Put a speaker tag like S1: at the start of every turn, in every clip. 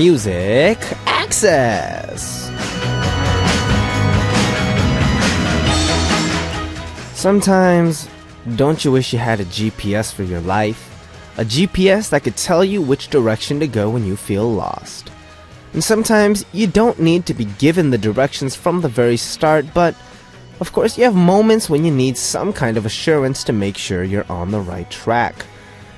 S1: Music Access. Sometimes, don't you wish you had a GPS for your life? A GPS that could tell you which direction to go when you feel lost. And sometimes, you don't need to be given the directions from the very start, but of course you have moments when you need some kind of assurance to make sure you're on the right track.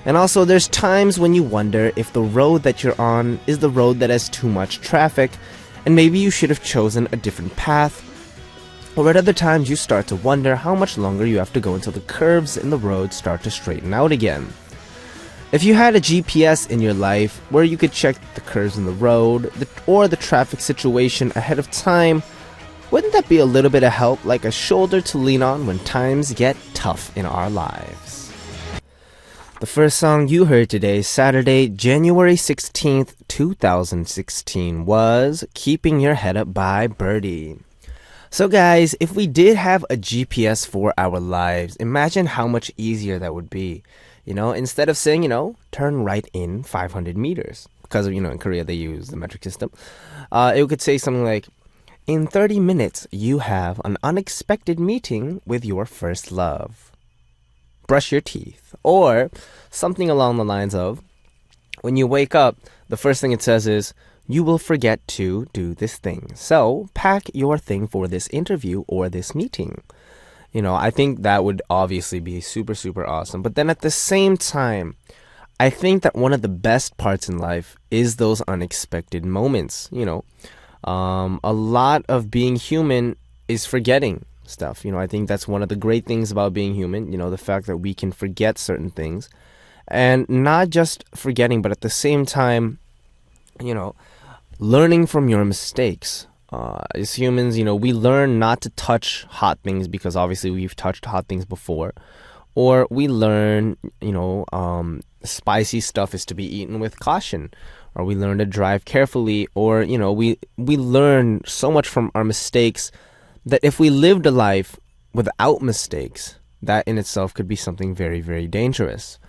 S1: And also there's times when you wonder if the road that you're on is the road that has too much traffic, and maybe you should have chosen a different path. Or at other times you start to wonder how much longer you have to go until the curves in the road start to straighten out again. If you had a GPS in your life where you could check the curves in the road or the traffic situation ahead of time, wouldn't that be a little bit of help, like a shoulder to lean on when times get tough in our lives? The first song you heard today, Saturday, January 16th, 2016, was Keeping Your Head Up by Birdie. So guys, if we did have a GPS for our lives, imagine how much easier that would be. Instead of saying, turn right in 500 meters, because, in Korea they use the metric system, it could say something like, in 30 minutes, you have an unexpected meeting with your first love. Brush your teeth. Or something along the lines of, when you wake up, the first thing it says is, you will forget to do this thing. So pack your thing for this interview or this meeting. I think that would obviously be super, super awesome. But then at the same time, I think that one of the best parts in life is those unexpected moments. A lot of being human is forgetting stuff. I think that's one of the great things about being human, the fact that we can forget certain things. And not just forgetting, but at the same time, learning from your mistakes. As humans, we learn not to touch hot things because obviously we've touched hot things before. Or we learn, spicy stuff is to be eaten with caution. Or we learn to drive carefully. Or, we learn so much from our mistakes that if we lived a life without mistakes, that in itself could be something very, very dangerous.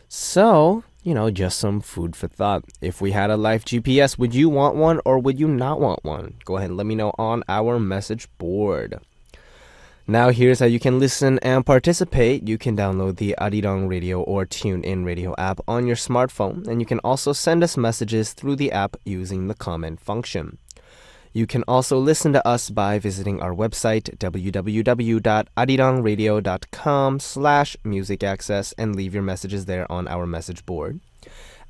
S1: So, just some food for thought. If we had a life GPS, would you want one or would you not want one? Go ahead and let me know on our message board. Now here's how you can listen and participate. You can download the Arirang Radio or TuneIn Radio app on your smartphone, and you can also send us messages through the app using the comment function. You can also listen to us by visiting our website, www.arirangradio.com/musicaccess, and leave your messages there on our message board.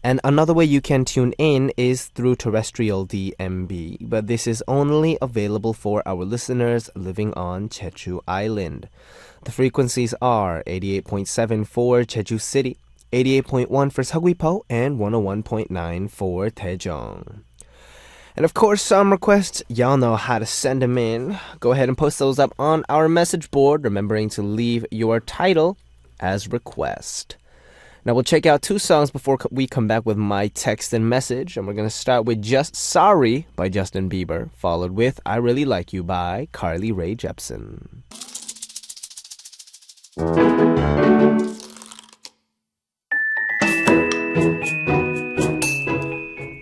S1: And another way you can tune in is through terrestrial DMB, but this is only available for our listeners living on Jeju Island. The frequencies are 88.7 for Jeju City, 88.1 for Seogwipo, and 101.9 for Daejeong. And of course, some requests, y'all know how to send them in. Go ahead and post those up on our message board, remembering to leave your title as request. Now we'll check out two songs before we come back with my text and message. And we're going to start with Just Sorry by Justin Bieber, followed with I Really Like You by Carly Rae Jepsen.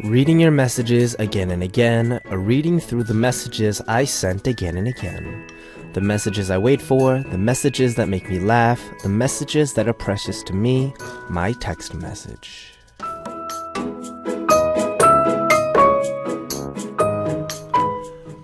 S1: Reading your messages again and again, reading through the messages I sent again and again. The messages I wait for, the messages that make me laugh, the messages that are precious to me, my text message.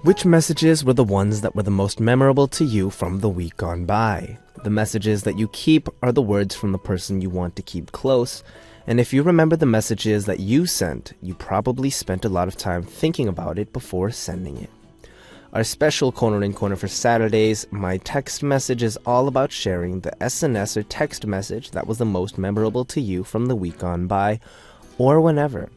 S1: Which messages were the ones that were the most memorable to you from the week gone by? The messages that you keep are the words from the person you want to keep close. And if you remember the messages that you sent, you probably spent a lot of time thinking about it before sending it. Our special Corner in Corner for Saturdays, my text message is all about sharing the SNS or text message that was the most memorable to you from the week gone by, or whenever.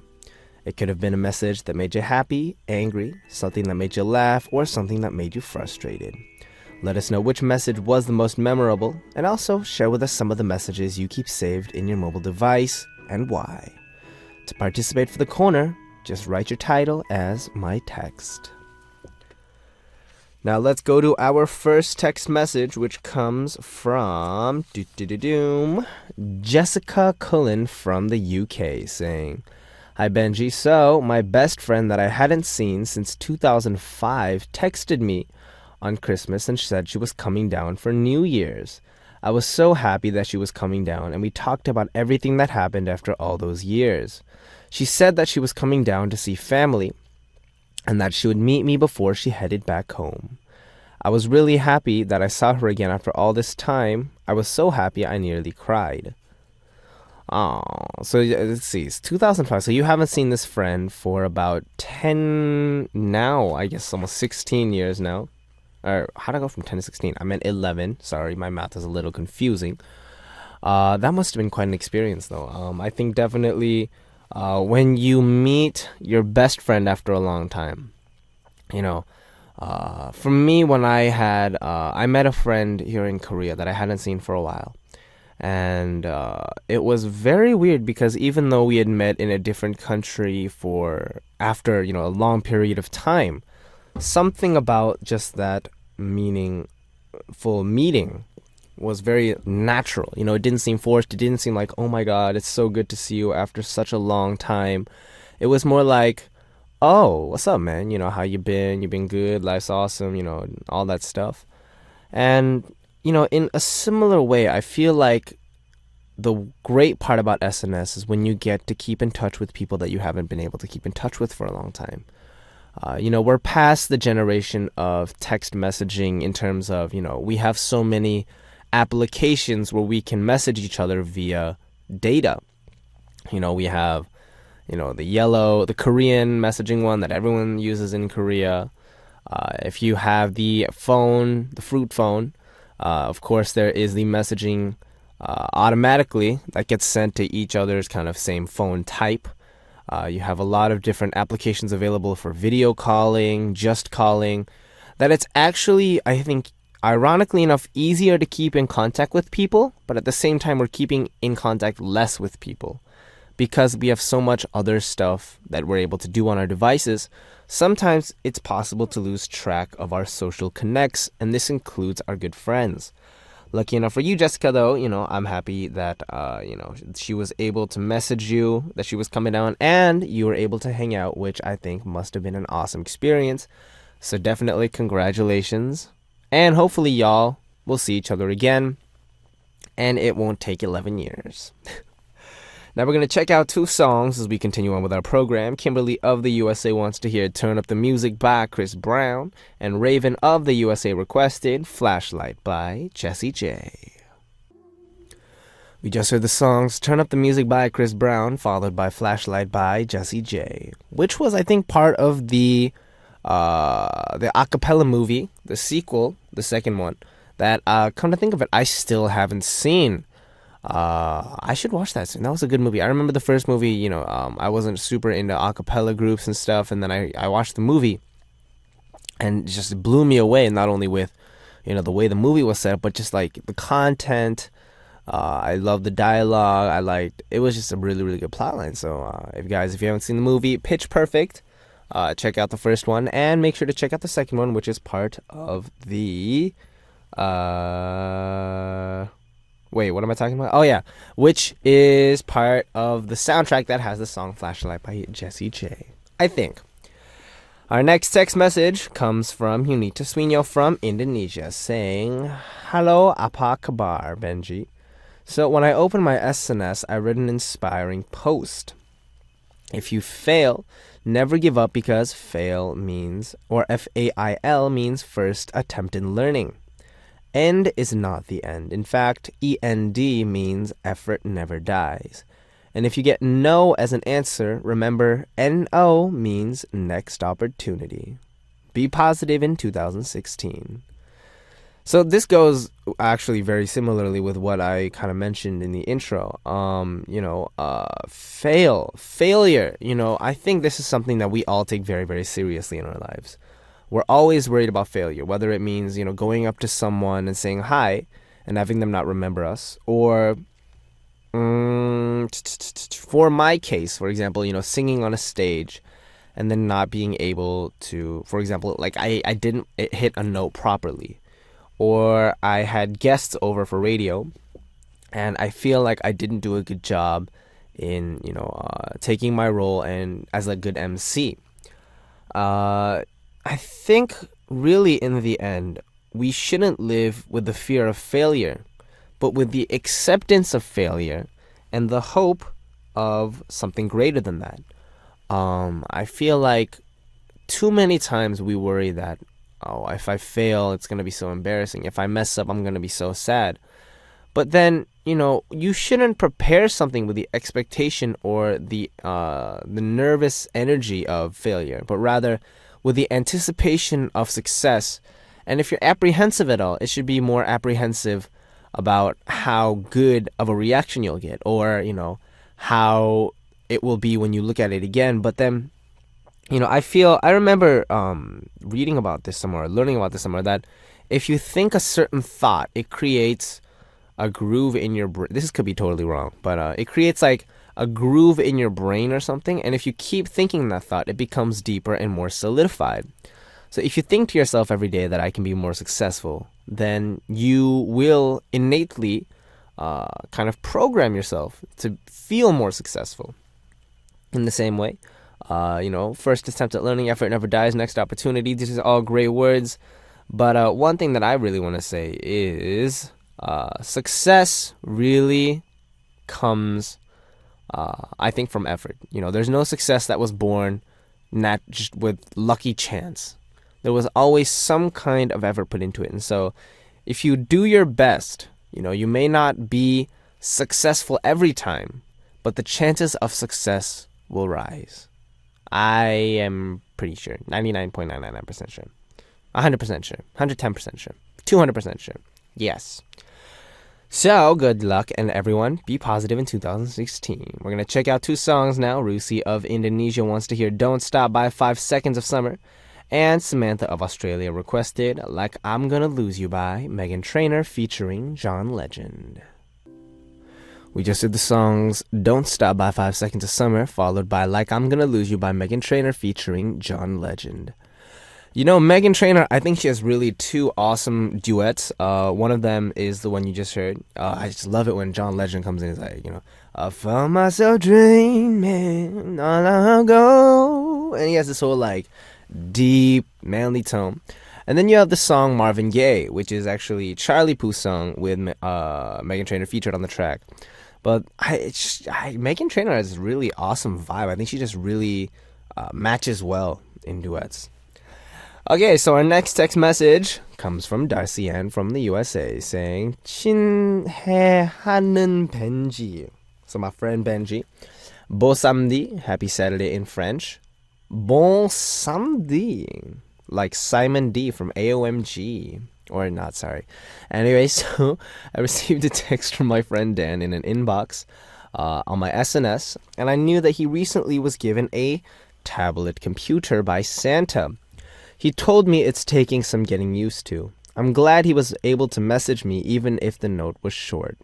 S1: It could have been a message that made you happy, angry, something that made you laugh, or something that made you frustrated. Let us know which message was the most memorable, and also share with us some of the messages you keep saved in your mobile device and why. To participate for the corner, just write your title as my text. Now let's go to our first text message, which comes from Jessica Cullen from the UK, saying, Hi Benji. So, my best friend that I hadn't seen since 2005 texted me on Christmas and said she was coming down for New Year's. I was so happy that she was coming down, and we talked about everything that happened after all those years. She said that she was coming down to see family and that she would meet me before she headed back home. I was really happy that I saw her again after all this time. I was so happy I nearly cried. Oh, so let's see, it's 2005. So you haven't seen this friend for about 10 now, I guess almost 16 years now. Or how'd I go from 10 to 16? I meant 11. Sorry, my math is a little confusing. That must have been quite an experience, though. I think definitely when you meet your best friend after a long time, you know, for me, when I met a friend here in Korea that I hadn't seen for a while. And it was very weird because even though we had met in a different country for after, a long period of time, something about just that meaningful meeting was very natural. It didn't seem forced. It didn't seem like, oh my God, it's so good to see you after such a long time. It was more like, oh, what's up, man? How you been? You been good? Life's awesome, all that stuff. And in a similar way, I feel like the great part about SNS is when you get to keep in touch with people that you haven't been able to keep in touch with for a long time. We're past the generation of text messaging in terms of, we have so many applications where we can message each other via data. We have, the Korean messaging one that everyone uses in Korea. If you have the phone, the fruit phone, of course, there is the messaging automatically that gets sent to each other's kind of same phone type. You have a lot of different applications available for video calling, just calling, that it's actually, I think, ironically enough, easier to keep in contact with people, but at the same time, we're keeping in contact less with people. Because we have so much other stuff that we're able to do on our devices, sometimes it's possible to lose track of our social connects, and this includes our good friends. Lucky enough for you, Jessica, though, I'm happy that, she was able to message you, that she was coming down, and you were able to hang out, which I think must have been an awesome experience. So definitely congratulations. And hopefully y'all will see each other again, and it won't take 11 years. Now we're going to check out two songs as we continue on with our program. Kimberly of the USA wants to hear Turn Up the Music by Chris Brown, and Raven of the USA requested Flashlight by Jessie J. We just heard the songs Turn Up the Music by Chris Brown, followed by Flashlight by Jessie J, which was, I think, part of the acapella movie, the sequel, the second one, that, come to think of it, I still haven't seen. I should watch that soon. That was a good movie. I remember the first movie, I wasn't super into a cappella groups and stuff, and then I watched the movie, and it just blew me away, not only with, the way the movie was set up, but just like the content. I love the dialogue. It was just a really, really good plotline. So, if you haven't seen the movie, Pitch Perfect, check out the first one, and make sure to check out the second one, which is part of the, wait, what am I talking about? Oh, yeah. Which is part of the soundtrack that has the song Flashlight by Jessie J, I think. Our next text message comes from Yunita Swinyo from Indonesia saying, Hello, apa kabar, Benji. So when I opened my SNS, I read an inspiring post. If you fail, never give up because fail means, or FAIL means first attempt in learning. End is not the end. In fact, END means effort never dies. And if you get no as an answer, remember NO means next opportunity. Be positive in 2016. So this goes actually very similarly with what I kind of mentioned in the intro. Failure. I think this is something that we all take very, very seriously in our lives. We're always worried about failure, whether it means, going up to someone and saying hi and having them not remember us, or for my case, for example, singing on a stage and then not being able to, for example, like I didn't hit a note properly, or I had guests over for radio and I feel like I didn't do a good job in taking my role and as a good MC. I think really in the end, we shouldn't live with the fear of failure, but with the acceptance of failure and the hope of something greater than that. I feel like too many times we worry that, oh, if I fail, it's going to be so embarrassing. If I mess up, I'm going to be so sad. But then, you shouldn't prepare something with the expectation or the nervous energy of failure, but rather with the anticipation of success. And if you're apprehensive at all, it should be more apprehensive about how good of a reaction you'll get, or, how it will be when you look at it again. But then, I remember reading about this somewhere, learning about this somewhere, that if you think a certain thought, it creates a groove in your brain. This could be totally wrong, but it creates like a groove in your brain or something. And if you keep thinking that thought, it becomes deeper and more solidified. So if you think to yourself every day that I can be more successful, then you will innately kind of program yourself to feel more successful. In the same way, first attempt at learning, effort never dies, next opportunity. These are all great words. But one thing that I really want to say is success really comes, I think, from effort. There's no success that was born not just with lucky chance. There was always some kind of effort put into it. And so if you do your best, you may not be successful every time, but the chances of success will rise. I am pretty sure. 99.999% sure. 100% sure. 110% sure. 200% sure. Yes. So, good luck, and everyone, be positive in 2016. We're going to check out 2 songs now. Rusi of Indonesia wants to hear Don't Stop by 5 Seconds of Summer. And Samantha of Australia requested Like I'm Gonna Lose You by Meghan Trainor featuring John Legend. We just did the songs Don't Stop by 5 Seconds of Summer, followed by Like I'm Gonna Lose You by Meghan Trainor featuring John Legend. Meghan Trainor, I think she has really 2 awesome duets. One of them is the one you just heard. I just love it when John Legend comes in. He's like, I found myself dreaming all I go. And he has this whole deep, manly tone. And then you have the song Marvin Gaye, which is actually Charlie Puth's song with Meghan Trainor featured on the track. But Meghan Trainor has a really awesome vibe. I think she just really matches well in duets. Okay, so our next text message comes from Darcy Ann from the USA saying 친해하는 Benji. So my friend Benji. Bon samedi, happy Saturday in French. Bon samedi, like Simon D from AOMG. Or not, sorry. Anyway, so I received a text from my friend Dan in an inbox on my SNS, and I knew that he recently was given a tablet computer by Santa. He told me it's taking some getting used to. I'm glad he was able to message me even if the note was short.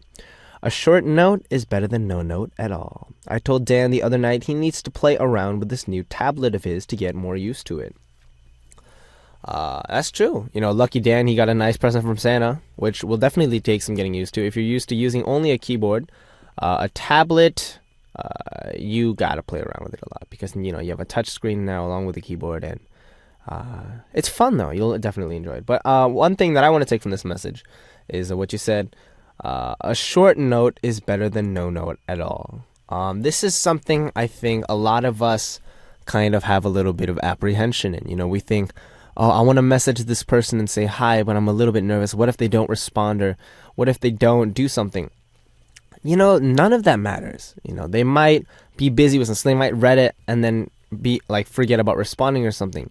S1: A short note is better than no note at all. I told Dan the other night he needs to play around with this new tablet of his to get more used to it. That's true. Lucky Dan, he got a nice present from Santa, which will definitely take some getting used to. If you're used to using only a keyboard, a tablet, you gotta play around with it a lot because, you have a touch screen now along with the keyboard, and it's fun though. You'll definitely enjoy it. But one thing that I want to take from this message is what you said. A short note is better than no note at all. This is something I think a lot of us kind of have a little bit of apprehension in. We think, oh, I want to message this person and say hi, but I'm a little bit nervous. What if they don't respond, or what if they don't do something? None of that matters. They might be busy with something. They might read it and then be forget about responding or something.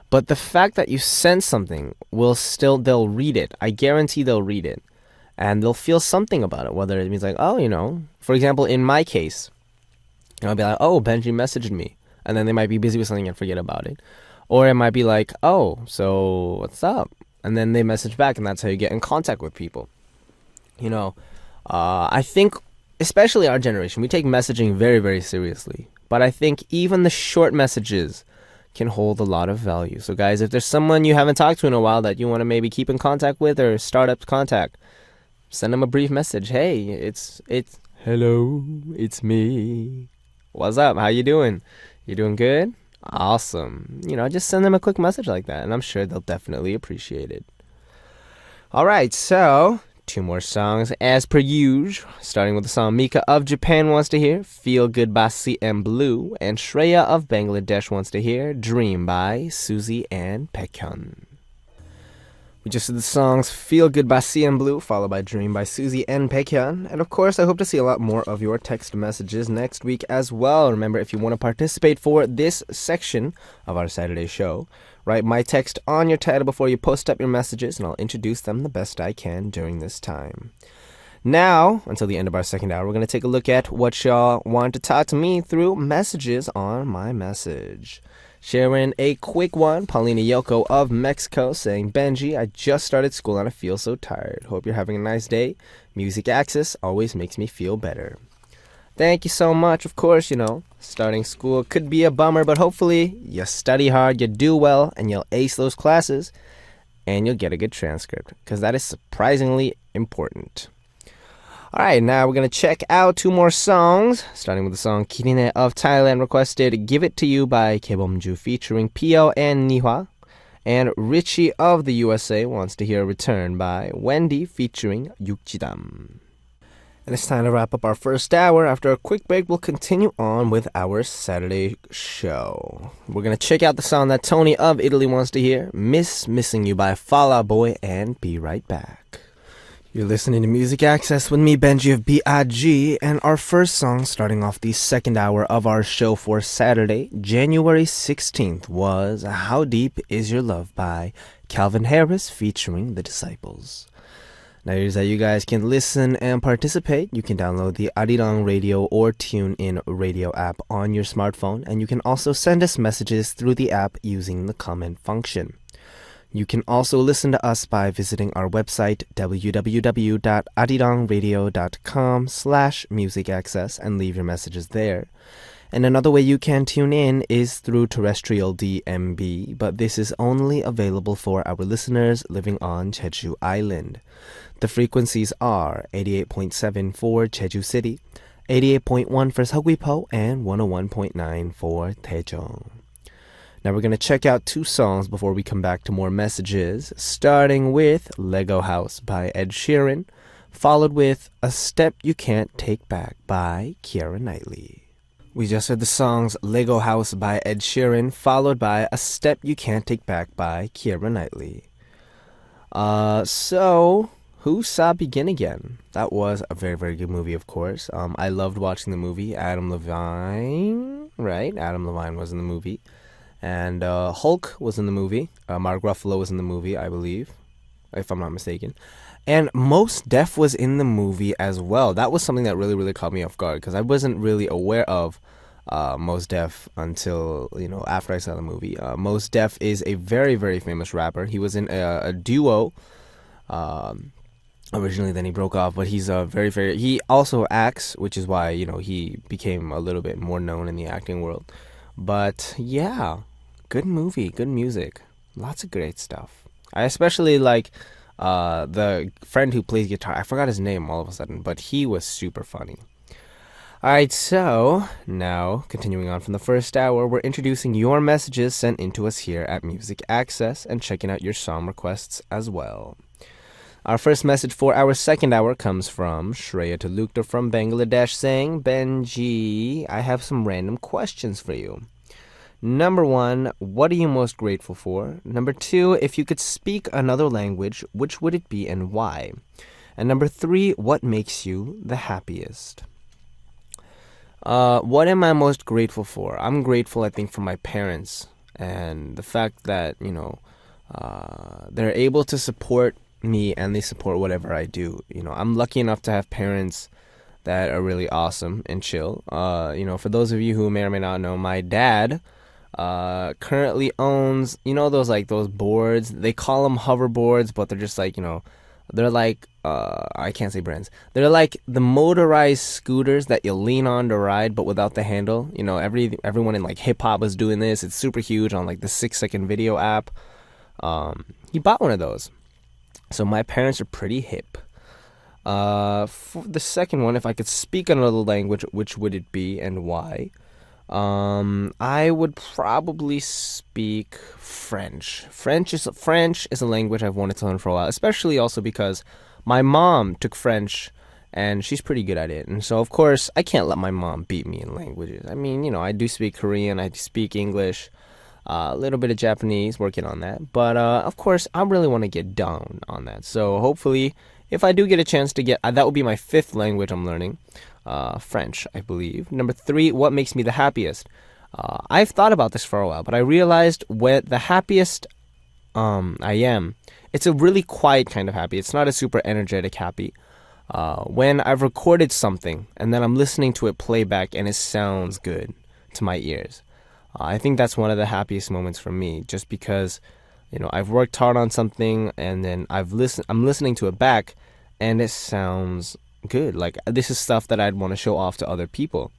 S1: But the fact that you sent something they'll read it. I guarantee they'll read it. And they'll feel something about it, whether it means for example, in my case, I'll be like, oh, Benji messaged me. And then they might be busy with something and forget about it. Or it might be like, oh, so what's up? And then they message back, and that's how you get in contact with people. I think, especially our generation, we take messaging very, very seriously. But I think even the short messages can hold a lot of value. So guys, if there's someone you haven't talked to in a while that you want to maybe keep in contact with or start up contact, send them a brief message. Hey, Hello, it's me. What's up? How you doing? You doing good? Awesome. Just send them a quick message like that, and I'm sure they'll definitely appreciate it. All right, so two more songs as per usual, starting with the song Mika of Japan wants to hear Feel Good by CM Blue, and Shreya of Bangladesh wants to hear Dream by Suzy and Baekhyun. We just did the songs Feel Good by CM Blue, followed by Dream by Suzy and Baekhyun. And of course, I hope to see a lot more of your text messages next week as well. Remember, if you want to participate for this section of our Saturday show, write my text on your title before you post up your messages, and I'll introduce them the best I can during this time. Now, until the end of our second hour, we're going to take a look at what y'all want to talk to me through messages on my message. Sharing a quick one, Paulina Yoko of Mexico saying, Benji, I just started school and I feel so tired. Hope you're having a nice day. Music access always makes me feel better. Thank you so much. Of course, starting school could be a bummer, but hopefully you study hard, you do well, and you'll ace those classes, and you'll get a good transcript, because that is surprisingly important. Alright, now we're going to check out two more songs, starting with the song Kirine of Thailand requested Give It To You by Kebomju featuring Pio and Nihwa, and Richie of the USA wants to hear Return by Wendy featuring Yukjidam. And it's time to wrap up our first hour. After a quick break, we'll continue on with our Saturday show. We're going to check out the song that Tony of Italy wants to hear, Missing You by Fall Out Boy, and be right back. You're listening to Music Access with me, Benji of B.I.G, and our first song starting off the second hour of our show for Saturday, January 16th, was How Deep Is Your Love by Calvin Harris featuring The Disciples. Now here's how you guys can listen and participate. You can download the Arirang Radio or TuneIn Radio app on your smartphone, and you can also send us messages through the app using the comment function. You can also listen to us by visiting our website, www.arirangradio.com/musicaccess, and leave your messages there. And another way you can tune in is through terrestrial DMB, but this is only available for our listeners living on Jeju Island. The frequencies are 88.7 for Jeju City, 88.1 for Seogwipo, and 101.9 for Daejeon. Now we're going to check out two songs before we come back to more messages, starting with Lego House by Ed Sheeran, followed with A Step You Can't Take Back by Keira Knightley. We just heard the songs Lego House by Ed Sheeran, followed by A Step You Can't Take Back by Keira Knightley. So, who saw Begin Again? That was a very, very good movie, of course. I loved watching the movie. Adam Levine, right? Adam Levine was in the movie. And Hulk was in the movie. Mark Ruffalo was in the movie, I believe, if I'm not mistaken. And Mos Def was in the movie as well. That was something that really, really caught me off guard, because I wasn't really aware of Mos Def until, after I saw the movie. Mos Def is a very, very famous rapper. He was in a duo originally, then he broke off, but he's very, very... He also acts, which is why, he became a little bit more known in the acting world. But, yeah... Good movie, good music, lots of great stuff. I especially like the friend who plays guitar. I forgot his name all of a sudden, but he was super funny. Alright, so now, continuing on from the first hour, we're introducing your messages sent in to us here at Music Access and checking out your song requests as well. Our first message for our second hour comes from Shreya Talukdar from Bangladesh saying, Benji, I have some random questions for you. Number 1, what are you most grateful for? Number 2, if you could speak another language, which would it be and why? And number 3, what makes you the happiest? What am I most grateful for? I'm grateful, I think, for my parents and the fact that, they're able to support me and they support whatever I do. I'm lucky enough to have parents that are really awesome and chill. For those of you who may or may not know, my dad currently owns, those boards. They call them hoverboards, but they're just they're like, I can't say brands. They're like the motorized scooters that you lean on to ride, but without the handle. Everyone in hip hop is doing this. It's super huge on the 6-second video app. He bought one of those. So my parents are pretty hip. For the second one, if I could speak another language, which would it be and why? I would probably speak French. French is a language I've wanted to learn for a while, especially also because my mom took French and she's pretty good at it. And so of course, I can't let my mom beat me in languages. I mean, I do speak Korean, I speak English, a little bit of Japanese, working on that. But of course, I really want to get down on that. So hopefully, if I do get a chance to get, that will be my fifth language I'm learning. French, I believe. Number 3, what makes me the happiest? I've thought about this for a while, but I realized when the happiest I am, it's a really quiet kind of happy. It's not a super energetic happy. When I've recorded something and then I'm listening to it playback and it sounds good to my ears. I think that's one of the happiest moments for me, just because I've worked hard on something and then I'm listening to it back and it sounds good. Like, this is stuff that I'd want to show off to other people.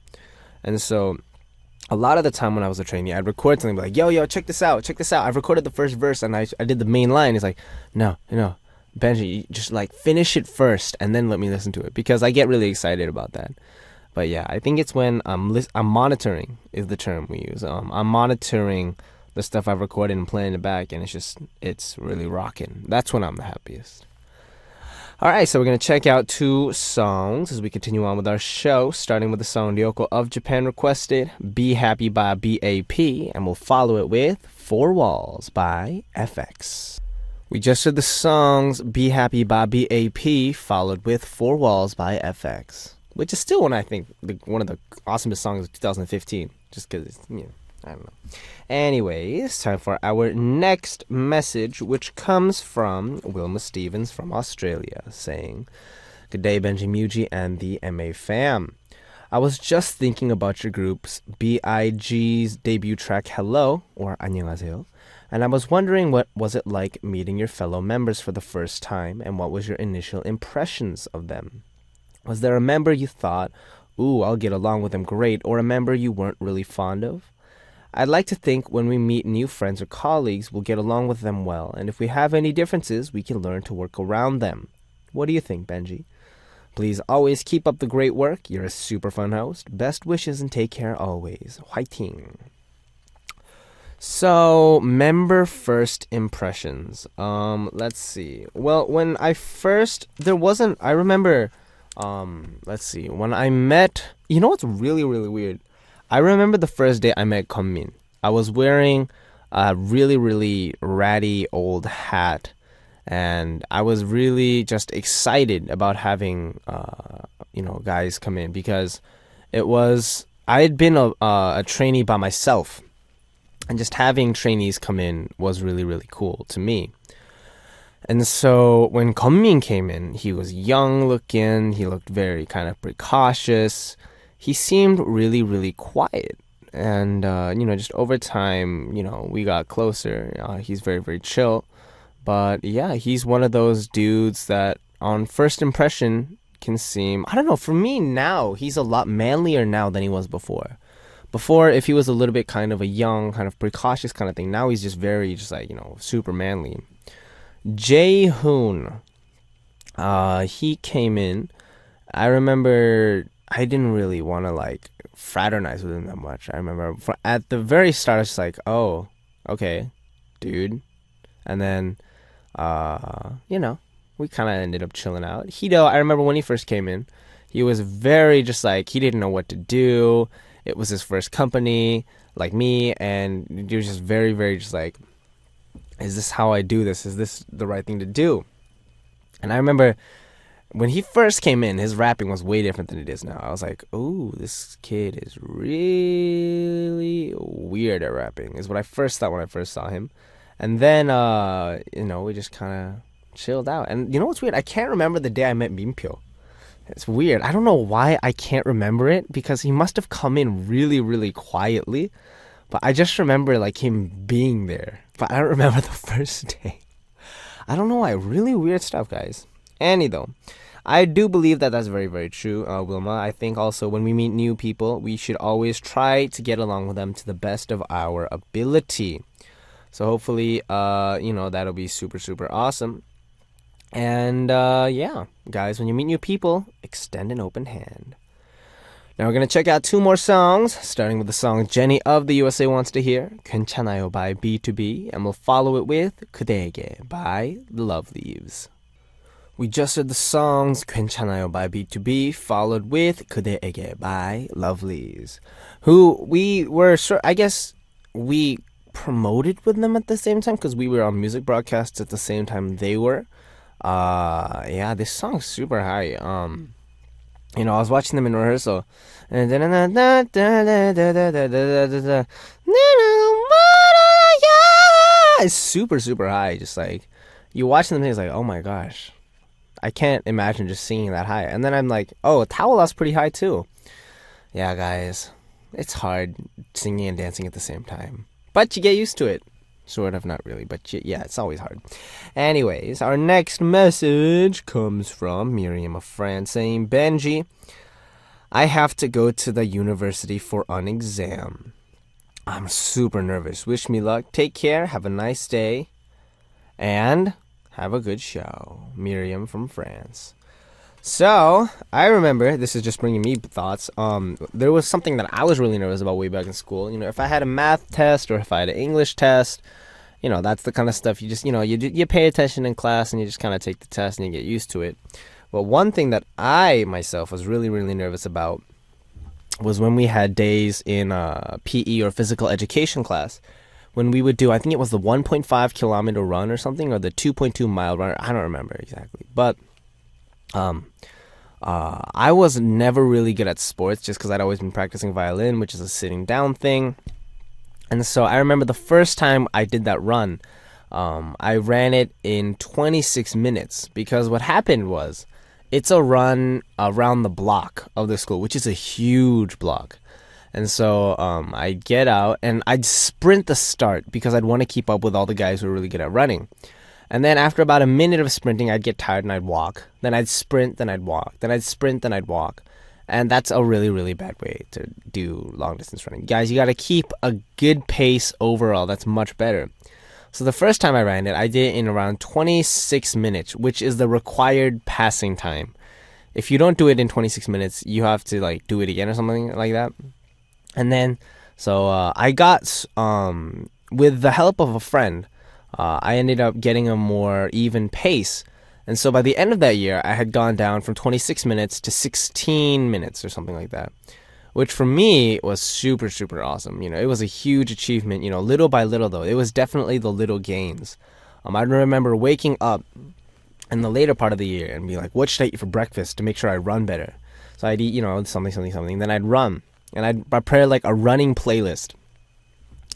S1: And so a lot of the time when I was a trainee, I'd record something like, yo, check this out. I've recorded the first verse and I did the main line. It's like, no, Benji, you just like finish it first and then let me listen to it, because I get really excited about that. But yeah, I think it's when I'm monitoring is the term we use. I'm monitoring the stuff I've recorded and playing it back, and it's really rocking. That's when I'm the happiest. All right, so we're going to check out 2 songs as we continue on with our show, starting with the song Ryoko of Japan requested, Be Happy by B.A.P, and we'll follow it with 4 Walls by FX. We just heard the songs Be Happy by B.A.P followed with 4 Walls by FX, which is still one of the awesomest songs of 2015, just because I don't know. Anyways, time for our next message, which comes from Wilma Stevens from Australia, saying, "Good day, Benji Muji and the MA fam. I was just thinking about your group's B.I.G's debut track Hello, or 안녕하세요, and I was wondering what was it like meeting your fellow members for the first time, and what was your initial impressions of them? Was there a member you thought, ooh, I'll get along with them great, or a member you weren't really fond of? I'd like to think when we meet new friends or colleagues, we'll get along with them well, and if we have any differences, we can learn to work around them. What do you think, Benji? Please always keep up the great work. You're a super fun host. Best wishes and take care always. Whiting." So, member first impressions. Let's see. Well, when I first, I remember, when I met, what's really, really weird? I remember the first day I met Kunmin. I was wearing a really, really ratty old hat, and I was really just excited about having, guys come in, because I had been a trainee by myself, and just having trainees come in was really, really cool to me. And so when Kunmin came in, he was young looking, he looked very kind of precautious, he seemed really, really quiet. And, just over time, we got closer. He's very, very chill. But yeah, he's one of those dudes that on first impression can seem, I don't know, for me now, he's a lot manlier now than he was before. Before, if he was a little bit kind of a young, kind of precautious kind of thing, now he's just very, super manly. Jae-hoon, he came in. I remember I didn't really want to, fraternize with him that much. I remember at the very start, I was just like, oh, okay, dude. And then, we kind of ended up chilling out. Hito, I remember when he first came in, he was very he didn't know what to do. It was his first company, like me, and he was just very, very is this how I do this? Is this the right thing to do? And I remember when he first came in, his rapping was way different than it is now. I was like, ooh, this kid is really weird at rapping, is what I first thought when I first saw him. And then, we just kind of chilled out. And you know what's weird? I can't remember the day I met Minpyo. It's weird. I don't know why I can't remember it, because he must have come in really, really quietly. But I just remember him being there. But I don't remember the first day. I don't know why. Really weird stuff, guys. Though, I do believe that that's very, very true, Wilma. I think also when we meet new people, we should always try to get along with them to the best of our ability. So hopefully, that'll be super, super awesome. And yeah, guys, when you meet new people, extend an open hand. Now we're gonna check out two more songs, starting with the song Jenny of the USA Wants to Hear, 괜찮아요 by B2B, and we'll follow it with 그대에게 by The Loveleaves. We just heard the songs 괜찮아요 by B2B, followed with 그대에게 by Loveleaves, who we were, I guess, we promoted with them at the same time because we were on music broadcasts at the same time they were. Yeah, this song's super high. I was watching them in rehearsal, and it's super super high. Just like you watching them, it's like, oh my gosh, I can't imagine just singing that high. And then I'm like, oh, Tawala's pretty high too. Yeah, guys, it's hard singing and dancing at the same time, but you get used to it. Sort of, not really, but yeah, it's always hard. Anyways, our next message comes from Miriam of France saying, Benji, I have to go to the university for an exam. I'm super nervous. Wish me luck. Take care. Have a nice day. And have a good show. Miriam from France. So, I remember, this is just bringing me thoughts, there was something that I was really nervous about way back in school. If I had a math test or if I had an English test, that's the kind of stuff you just, you pay attention in class and you just kind of take the test and you get used to it. But one thing that I, myself, was really, really nervous about was when we had days in PE or physical education class, when we would do, I think it was the 1.5 kilometer run or something, or the 2.2 mile run, I don't remember exactly, but I was never really good at sports just because I'd always been practicing violin, which is a sitting down thing. And so I remember the first time I did that run, I ran it in 26 minutes because what happened was it's a run around the block of the school, which is a huge block. And so I'd get out and I'd sprint the start because I'd want to keep up with all the guys who were really good at running. And then after about a minute of sprinting, I'd get tired and I'd walk. Then I'd sprint, then I'd walk. Then I'd sprint, then I'd walk. And that's a really, really bad way to do long distance running. Guys, you got to keep a good pace overall. That's much better. So the first time I ran it, I did it in around 26 minutes, which is the required passing time. If you don't do it in 26 minutes, you have to do it again or something like that. And then, so I got, with the help of a friend, I ended up getting a more even pace. And so by the end of that year, I had gone down from 26 minutes to 16 minutes or something like that, which for me was super, super awesome. It was a huge achievement, little by little though. It was definitely the little gains. I remember waking up in the later part of the year and be like, what should I eat for breakfast to make sure I run better? So I'd eat, something. Then I'd run. And I'd prepare a running playlist.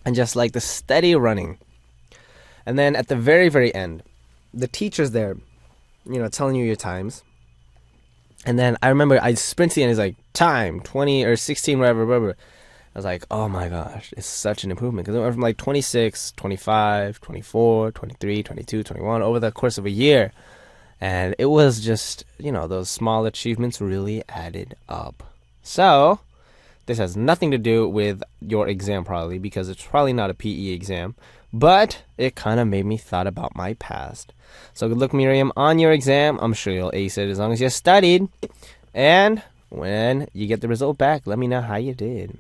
S1: And just the steady running. And then at the very, very end, the teacher's there, telling you your times. And then I remember I sprint to the end, it's like, time, 20 or 16, whatever. I was like, oh my gosh, it's such an improvement. Because it went from 26, 25, 24, 23, 22, 21 over the course of a year. And it was just, those small achievements really added up. So, this has nothing to do with your exam probably, because it's probably not a PE exam. But it kind of made me thought about my past. So good luck, Miriam, on your exam. I'm sure you'll ace it as long as you studied. And when you get the result back, let me know how you did.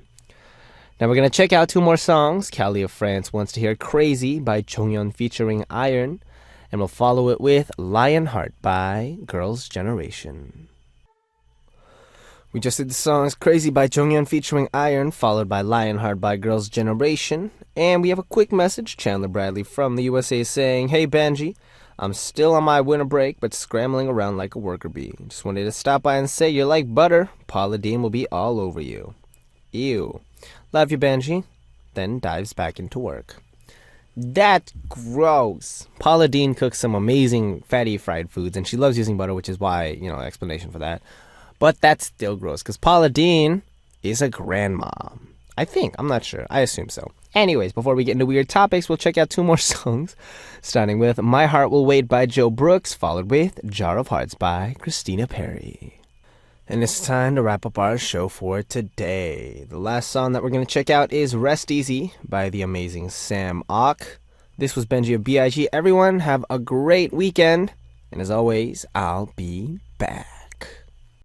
S1: Now we're going to check out two more songs. Callie of France wants to hear Crazy by Jonghyun featuring Iron. And we'll follow it with Lionheart by Girls' Generation. We just did the songs Crazy by Jonghyun featuring Iron, followed by Lionheart by Girls' Generation. And we have a quick message. Chandler Bradley from the USA saying, hey Benji, I'm still on my winter break, but scrambling around like a worker bee. Just wanted to stop by and say you're like butter. Paula Deen will be all over you. Ew. Love you, Benji. Then dives back into work. That's gross. Paula Deen cooks some amazing fatty fried foods, and she loves using butter, which is why, explanation for that. But that's still gross, because Paula Deen is a grandma. I think. I'm not sure. I assume so. Anyways, before we get into weird topics, we'll check out two more songs, starting with My Heart Will Wait by Joe Brooks, followed with Jar of Hearts by Christina Perri. And it's time to wrap up our show for today. The last song that we're going to check out is Rest Easy by the amazing Sam Ock. This was Benji of B.I.G. Everyone, have a great weekend, And as always, I'll be back.